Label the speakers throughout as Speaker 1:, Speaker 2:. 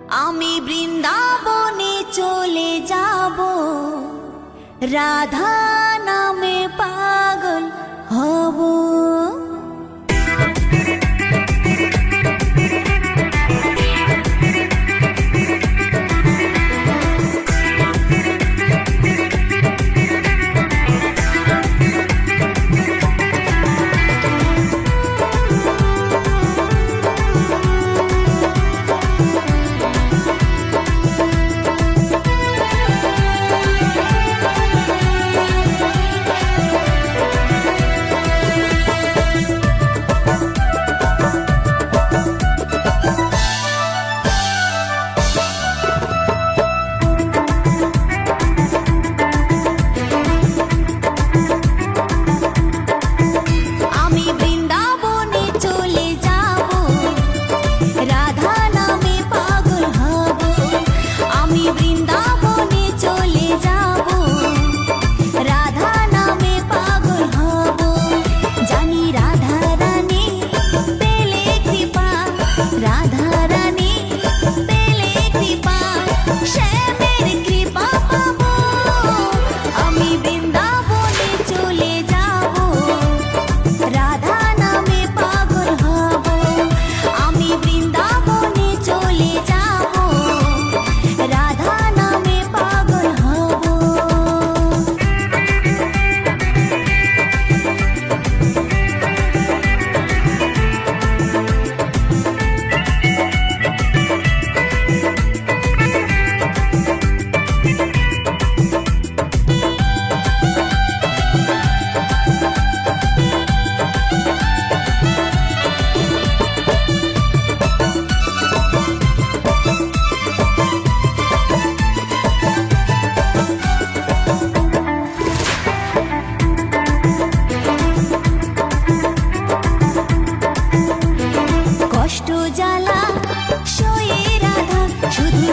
Speaker 1: আমি বৃন্দাবনে চলে যাব, রাধা নামে পাগল হব।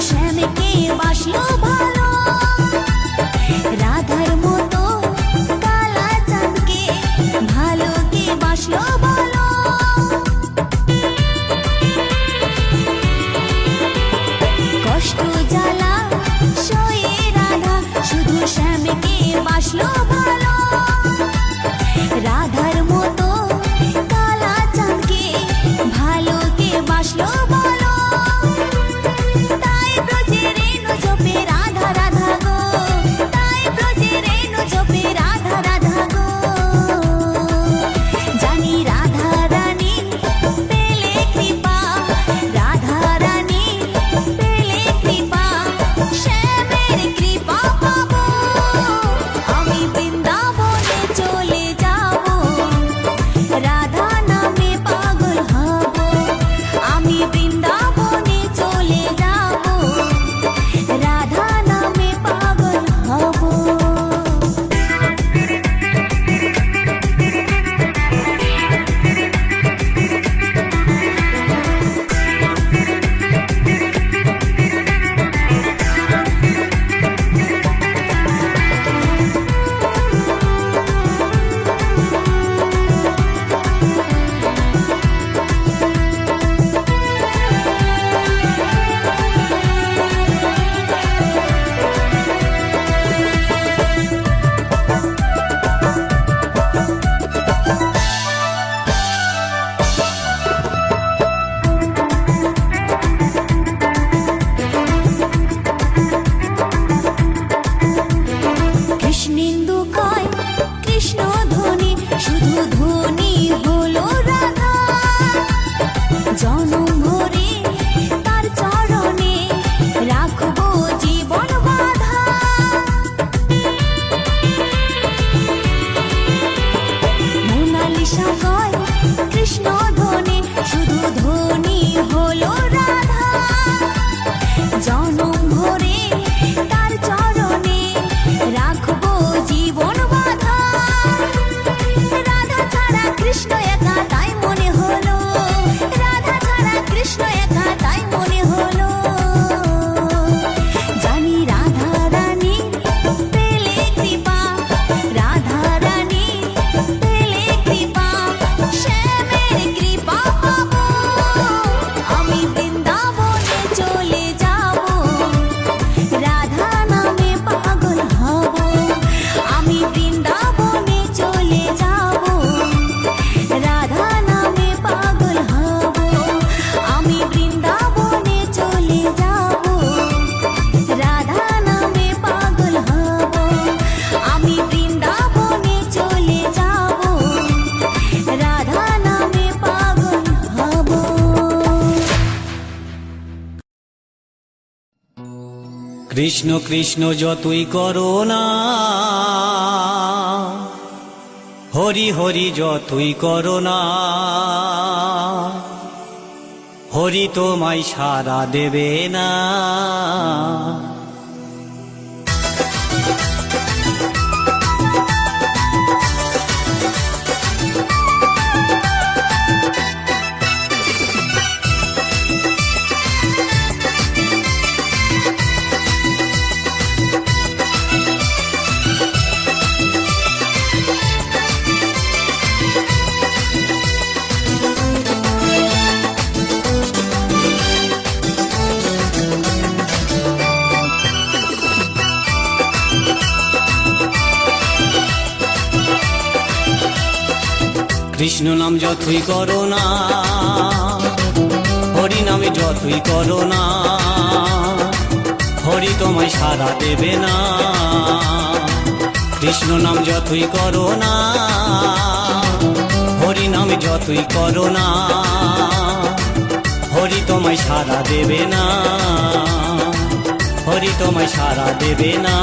Speaker 1: শ্যামকে বাসলো ভালো, রাধার মতো কালা চাঁদকে ভালো কে বাসলো ভালো। কষ্ট জ্বালা সয়ে রাধা শুধু শ্যামকে বাসলো ভালো, রাধার মতো কালা চাঁদকে ভালো কে বাসলো ভালো। তাই ব্রজে রেণু জপে রাধা
Speaker 2: কৃষ্ণ কৃষ্ণ যতই করো না, হরি হরি যতই করো না, হরি তোমায় সাড়া দেবে না। কৃষ্ণ নাম যতই করো না, হরি নামে যতই করো না, হরি তোমায় সাড়া দেবে না। কৃষ্ণ নাম যতই করো না, হরি নামে যতই করো না, হরি তোমায় সাড়া দেবে না, হরি তোমায় সাড়া দেবে না।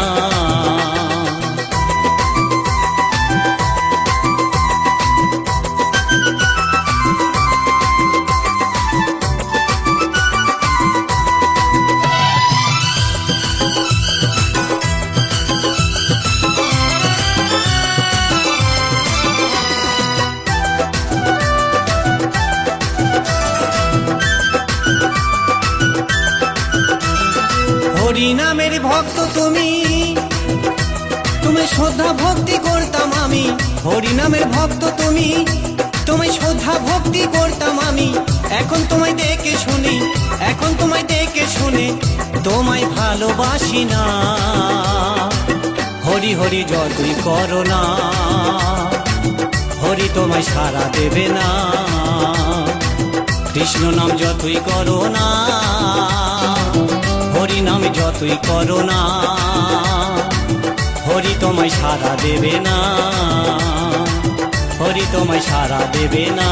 Speaker 2: হরি নামের ভক্ত তুমি, তুমি শ্রদ্ধা ভক্তি করতাম আমি। হরি নামের ভক্ত তুমি, তোমায় শ্রদ্ধা ভক্তি করতাম আমি। এখন তোমায় দেখে শুনি, এখন তোমায় দেখে শুনে তোমায় ভালোবাসি না। হরি হরি যতই করো না, হরি তোমায় সাড়া দেবে না। কৃষ্ণ নাম যতই করো না, হরি নামে যতই করো না, হরি তোমায় সাড়া দেবে না, হরি তোমায় সাড়া দেবে না।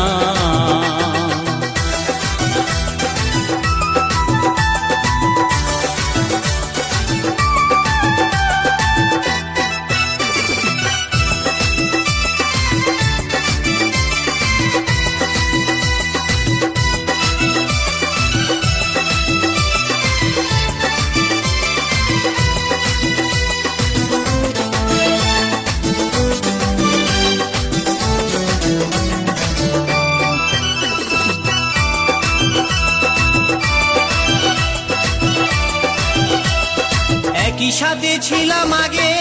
Speaker 2: একই সাথে ছিলাম আগে,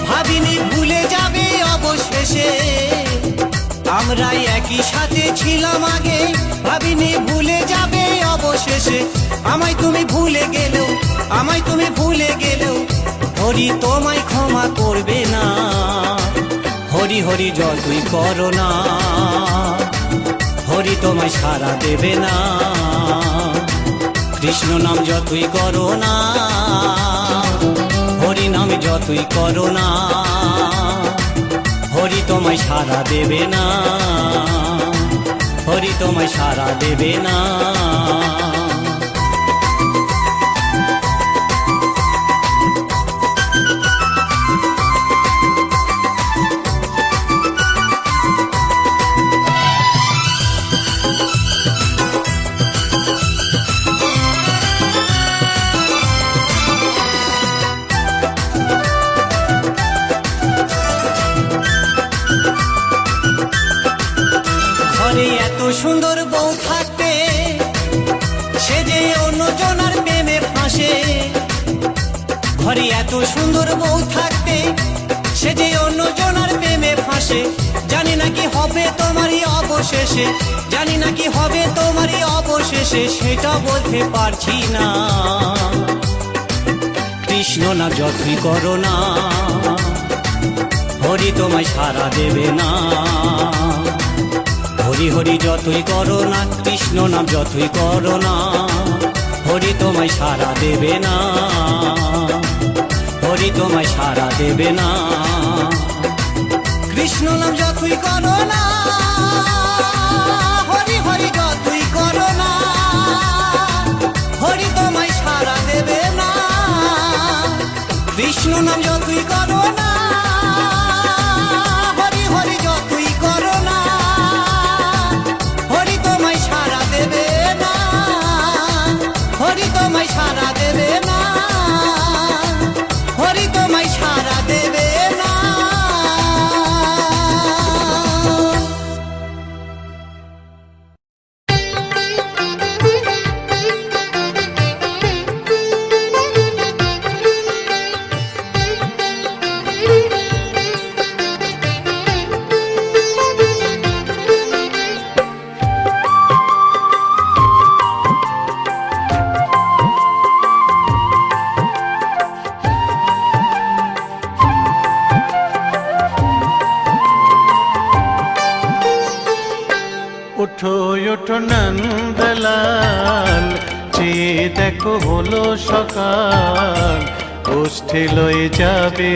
Speaker 2: ভাবিনি ভুলে যাবে অবশেষে। আমরা একই সাথে ছিলাম আগে, ভাবিনি ভুলে যাবে অবশেষে। আমায় তুমি ভুলে গেলেও, আমায় তুমি ভুলে গেলেও, হরি তোমায় ক্ষমা করবে না। হরি হরি যতই করো না, হরি তোমায় সাড়া দেবে না। কৃষ্ণ নাম যতই করো না, হরি নামে যতই করো না, হরি তোমায় সাড়া দেবে না, হরি তোমায় সাড়া দেবে না। ঘরে এত সুন্দর বউ থাকতে, সে যে অন্যজনার প্রেমে ফাঁসে। ঘরে এত সুন্দর বউ থাকতে, সে যে অন্যজনার প্রেমে ফাঁসে। জানি না কি হবে তোমারই অবশেষে, জানি না কি হবে তোমারই অবশেষে, সেটা বলতে পারছি না। কৃষ্ণ না যতই করো না, হরি তোমায় সাড়া দেবে না। হরি হরি যতই করো না, কৃষ্ণ নাম যতই করো না, হরি তোমায় সাড়া দেবে না, হরি তোমায় সাড়া দেবে না। কৃষ্ণ নাম যতই করো না, হরি হরি যতই করো না, হরি তোমায় সাড়া দেবে না। নাম যতই করো না, হরি হরি যতই করো না, হরি তোমায় সারা দেবে না, হরি তোমায় সারা দেবে না, হরি তোমায় সারা দেবে না।
Speaker 3: ওঠো ওঠো নন্দলাল, চেয়ে দেখো হলো সকাল, গোষ্ঠী লয়ে যাবে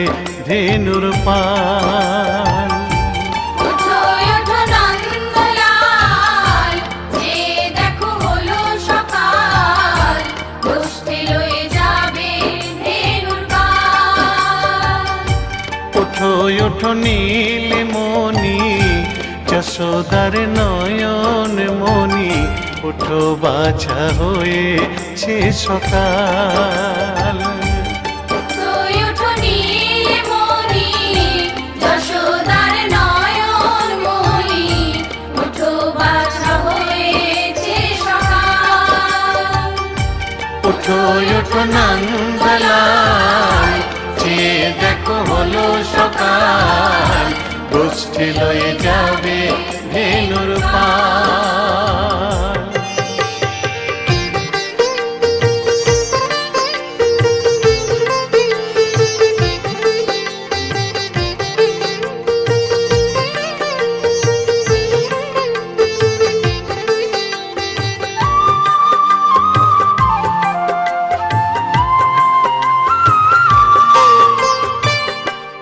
Speaker 3: ধেনুর পাল।
Speaker 4: ওঠো ওঠো নন্দলাল, যে দেখো হলো সকাল, গোষ্ঠী লয়ে যাবে ধেনুর পাল।
Speaker 3: ওঠো ওঠো নীলমণি, যশোদার নয়ন মণি, ওঠো বাছা হয়েছে সকাল।
Speaker 4: ওঠো ওঠো নীলমণি, যশোদার নয়ন মণি, ওঠো বাছা হয়েছে সকাল।
Speaker 3: ওঠো ওঠো নন্দলাল, চেয়ে দেখো হলো সকাল, গোষ্ঠী লয়ে যাবে ধেনুর পাল।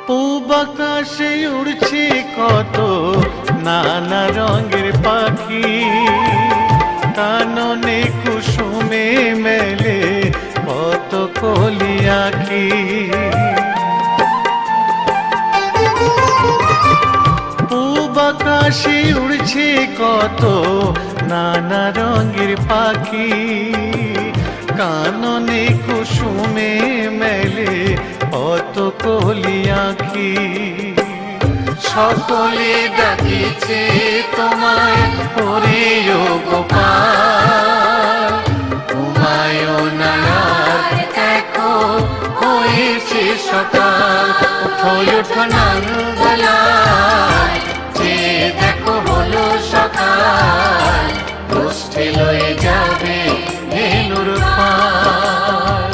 Speaker 3: পূব আকাশে উড়ছে কত নানা রঙের পাখি, কাননে কুসুমে মেলে কত কলি আঁখি। পূব আকাশে উড়ছে কত নানা রঙের পাখি, কাননে কুসুমে মেলে কত কলি আঁখি। সকলে ডাকিছে তোমায় ওরে ও গোপাল, ঘুমায় না আর দেখো হয়েছে সকাল। ওঠো ওঠো নন্দলাল, যে দেখো হলো সকাল, গোষ্ঠী লয়ে যাবে ধেনুর পাল।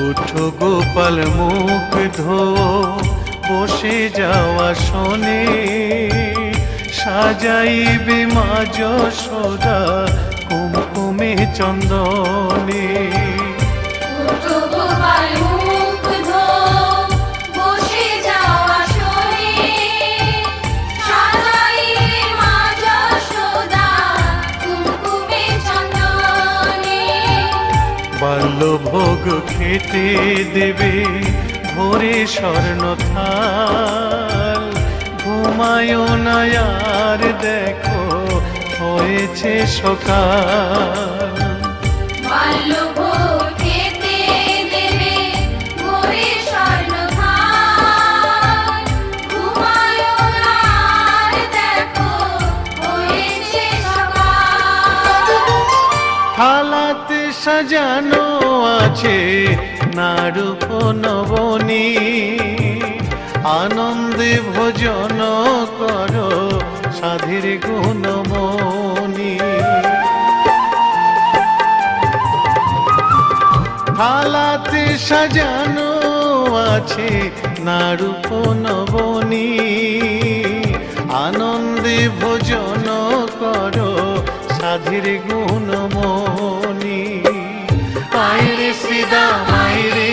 Speaker 3: উঠো গোপাল মুখ ধো, বসে যাওয়া শোনে, সাজাইবে মা যশোদা কুমকুমে চন্দনে।
Speaker 4: ওঠো গোপাল মুখ ধো, বসে যাওয়া শোনে, সাজাইবে মা যশোদা কুমকুমে চন্দনে।
Speaker 3: বাল্যভোগ খেতে দেবে ভোরে স্বর্ণ থাল, ঘুমায় না আর দেখো হয়েছে সকাল।
Speaker 4: বাল্যভোগ খেতে দেবে ভোরে স্বর্ণ থাল, ঘুমায় না আর দেখো হয়েছে সকাল।
Speaker 3: থালাতে সাজানো আছে নারূপ নবনী, আনন্দে ভোজন করো সাধীর গুণমণি। থালাতে সাজানো আছে নারূপ নবনী, আনন্দে ভোজন করো সাধীর গুণমণি। আইরে শ্রীদাম আইরে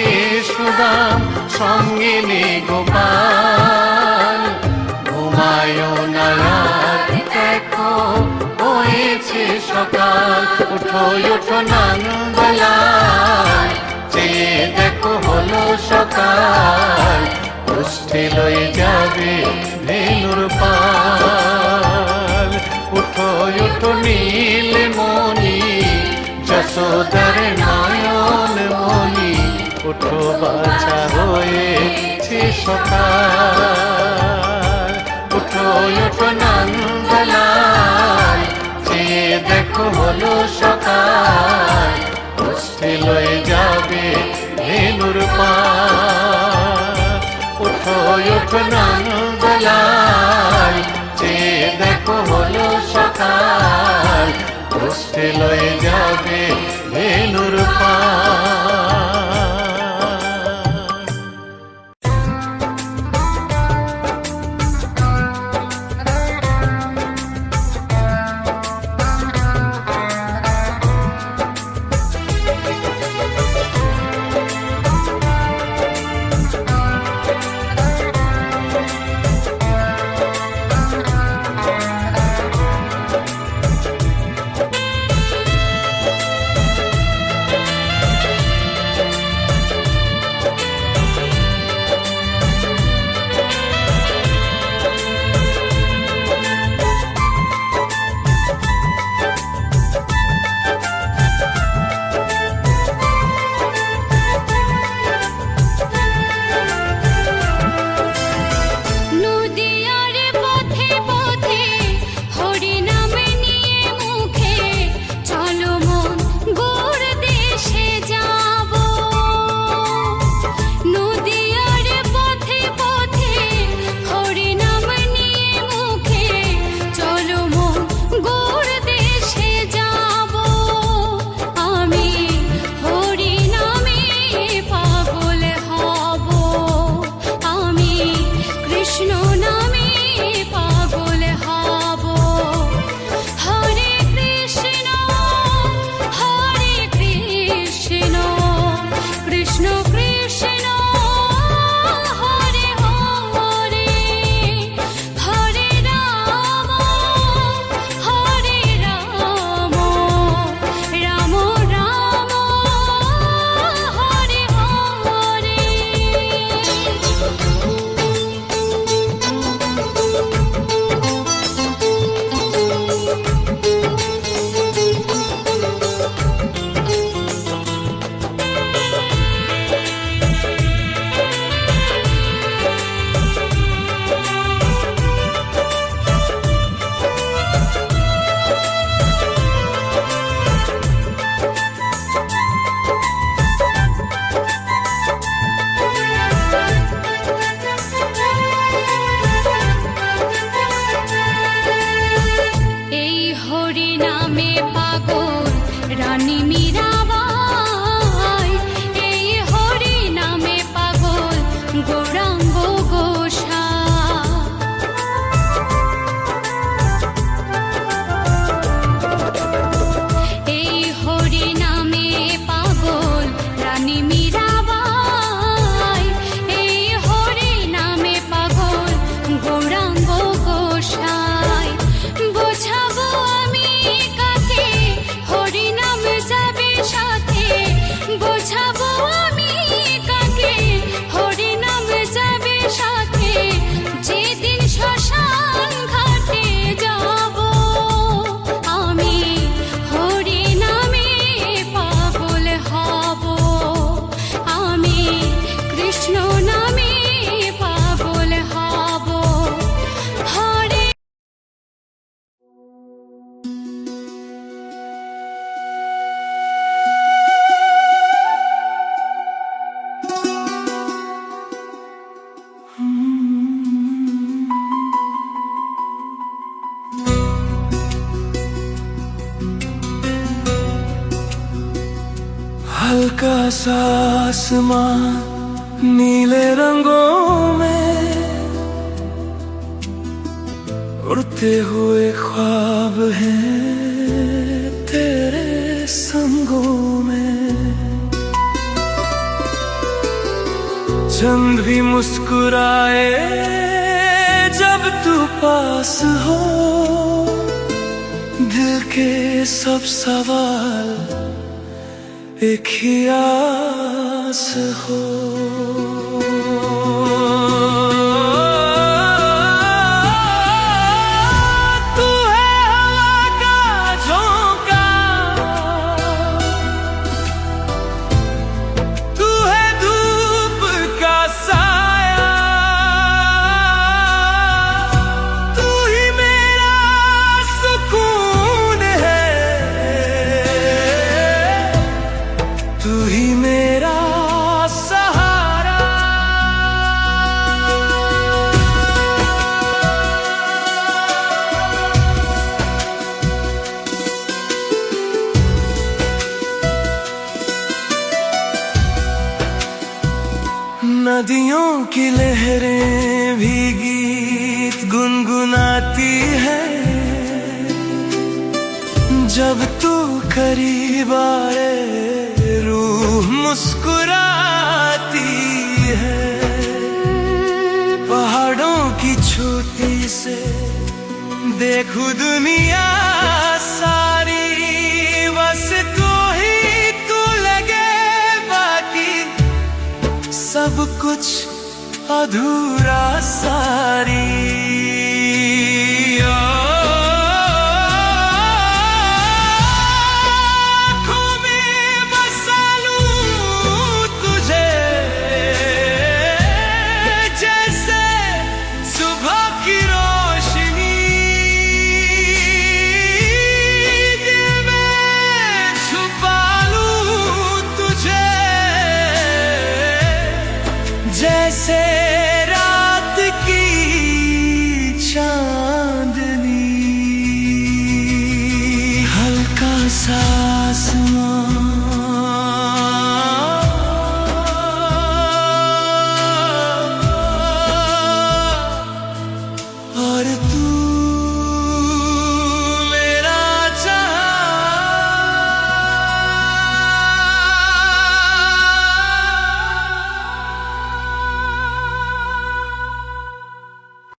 Speaker 3: সুদাম, সঙ্গিনী গোপাল। ঘুমায় না আর দেখো হয়েছে সকাল, উঠো উঠো নন্দলাল, চেয়ে দেখো হলো সকাল, কুষ্ঠে লয়ে যাবে ধেনুর পাল। উঠো উঠো নীলমণি, যশোদার নয়ন মণি, উঠো বাছা হয়েছে সকাল। উঠো উঠো নন্দলাল, চেয়ে দেখো হলো সকাল, কুষ্ঠে লয়ে যাবে ধেনুর পাল। উঠো উঠো নন্দলাল, চেয়ে দেখো হলো সকাল, কুষ্ঠে লয়ে যাবে ধেনুর পাল।
Speaker 5: हल्का सा आसमां नीले रंगों में उड़ते हुए ख्वाब हैं तेरे संगों में। चंद भी मुस्कुराए जब तू पास हो, दिल के सब सवाल एक ही आस हो। तू है हवा का झोंका, तू है धूप का साया, तू ही मेरा सुकून है, तू ही मेरा सहारा। नदियों की लहरें भी गीत गुनगुनाती है, जब तू करीब आए रूह मुस्कुराती है। पहाड़ों की चोटी से देखूं दुनिया सारी, बस तू ही तू लगे, बाकी सब कुछ अधूरा सारी।